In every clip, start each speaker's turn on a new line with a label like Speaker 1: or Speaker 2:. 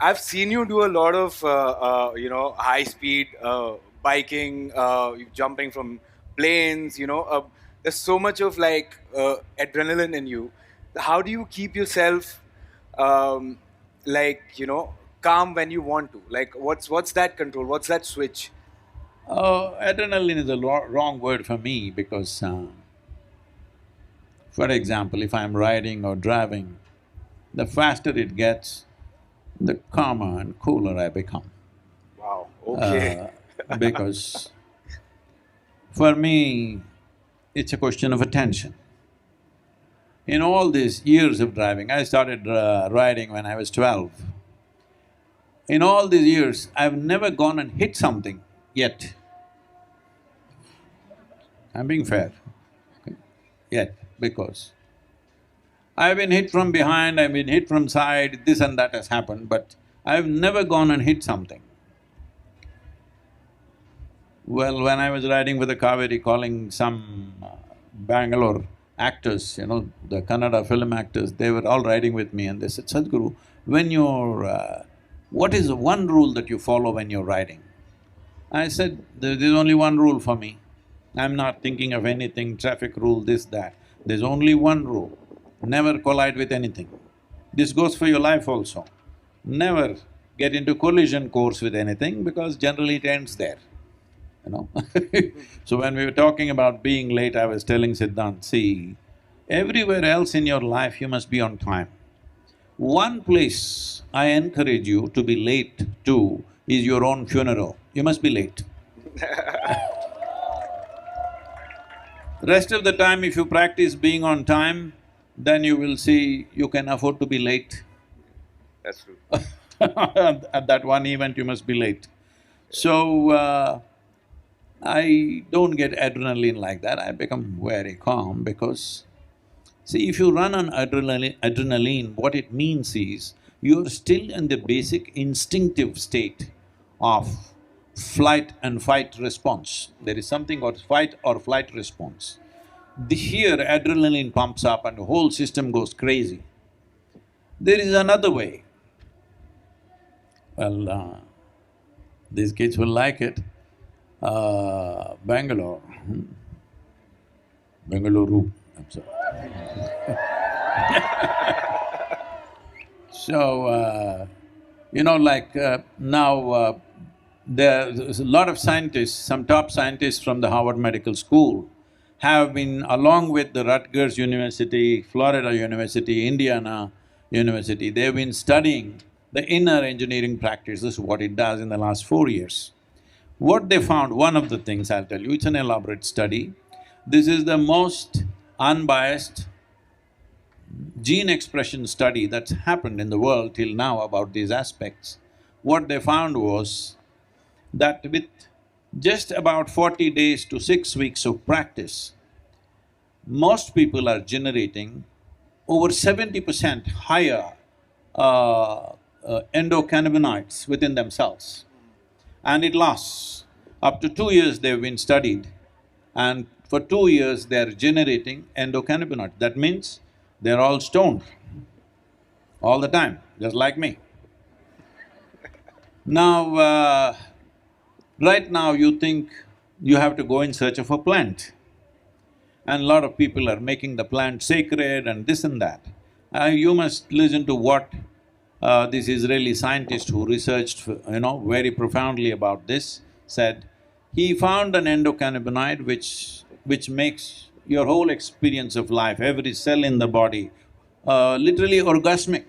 Speaker 1: I've seen you do a lot of high speed biking, jumping from planes. There's so much of like adrenaline in you. How do you keep yourself um, like calm when you want to? Like, what's that control? What's that switch?
Speaker 2: Adrenaline is a wrong word for me because, for example, if I'm riding or driving, the faster it gets, the calmer and cooler I become.
Speaker 1: Wow. Okay.
Speaker 2: Uh, because for me, it's a question of attention. In all these years of driving, I started riding when I was 12. In all these years, I've never gone and hit something yet. I'm being fair, okay? Yet, because I've been hit from behind, I've been hit from side, this and that has happened, but I've never gone and hit something. Well, when I was riding with the Kaveri calling some Bangalore actors, the Kannada film actors, they were all riding with me and they said, Sadhguru, when you're… what is the one rule that you follow when you're riding? I said, there's only one rule for me. I'm not thinking of anything, traffic rule, this, that. There's only one rule, never collide with anything. This goes for your life also. Never get into collision course with anything because generally it ends there, you know So when we were talking about being late, I was telling Siddhant, see, everywhere else in your life you must be on time. One place I encourage you to be late to is your own funeral. You must be late. Rest of the time, if you practice being on time, then you will see you can afford to be late.
Speaker 1: That's true.
Speaker 2: At that one event, you must be late. So, I don't get adrenaline like that, I become very calm because, see, if you run on adrenaline, what it means is, you're still in the basic instinctive state of flight and fight response. There is something called fight or flight response. Here, adrenaline pumps up and the whole system goes crazy. There is another way. Well, these kids will like it. Bangalore, Bengaluru, I'm sorry. So, now there's a lot of scientists, some top scientists from the Harvard Medical School have been, along with the Rutgers University, Florida University, Indiana University, they've been studying the inner engineering practice. This is what it does in the last 4 years. What they found, one of the things I'll tell you, it's an elaborate study. This is the most unbiased gene expression study that's happened in the world till now about these aspects. What they found was that with just about 40 days to 6 weeks of practice, most people are generating over 70% higher endocannabinoids within themselves. And it lasts. Up to 2 years they've been studied, and for 2 years they're generating endocannabinoids. That means they're all stoned all the time, just like me. Now, right now you think you have to go in search of a plant, and a lot of people are making the plant sacred and this and that. You must listen to what this Israeli scientist who researched, very profoundly about this, said. He found an endocannabinoid which makes your whole experience of life, every cell in the body, literally orgasmic.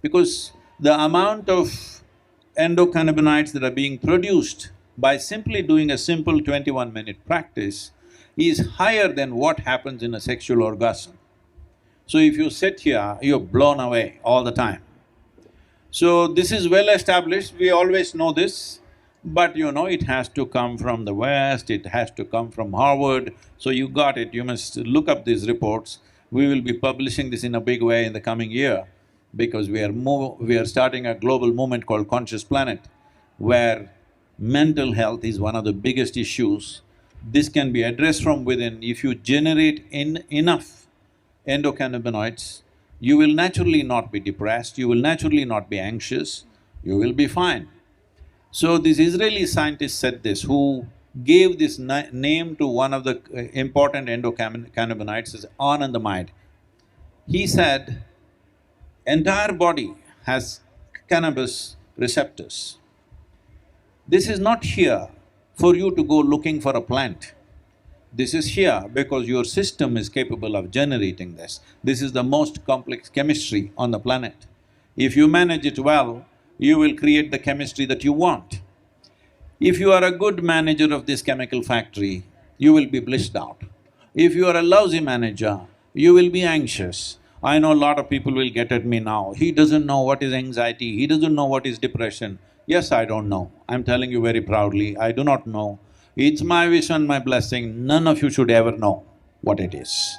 Speaker 2: Because the amount of endocannabinoids that are being produced by simply doing a simple 21-minute practice is higher than what happens in a sexual orgasm. So if you sit here, you're blown away all the time. So this is well established, we always know this, but it has to come from the West, it has to come from Harvard, so you got it, you must look up these reports. We will be publishing this in a big way in the coming year because we are starting a global movement called Conscious Planet, where mental health is one of the biggest issues. This can be addressed from within. If you generate enough endocannabinoids, you will naturally not be depressed, you will naturally not be anxious, you will be fine. So this Israeli scientist said this, who gave this name to one of the important endocannabinoids is anandamide. He said, entire body has cannabis receptors. This is not here for you to go looking for a plant. This is here because your system is capable of generating this. This is the most complex chemistry on the planet. If you manage it well, you will create the chemistry that you want. If you are a good manager of this chemical factory, you will be blissed out. If you are a lousy manager, you will be anxious. I know a lot of people will get at me now, he doesn't know what is anxiety, he doesn't know what is depression. Yes, I don't know. I'm telling you very proudly, I do not know. It's my wish and my blessing, none of you should ever know what it is.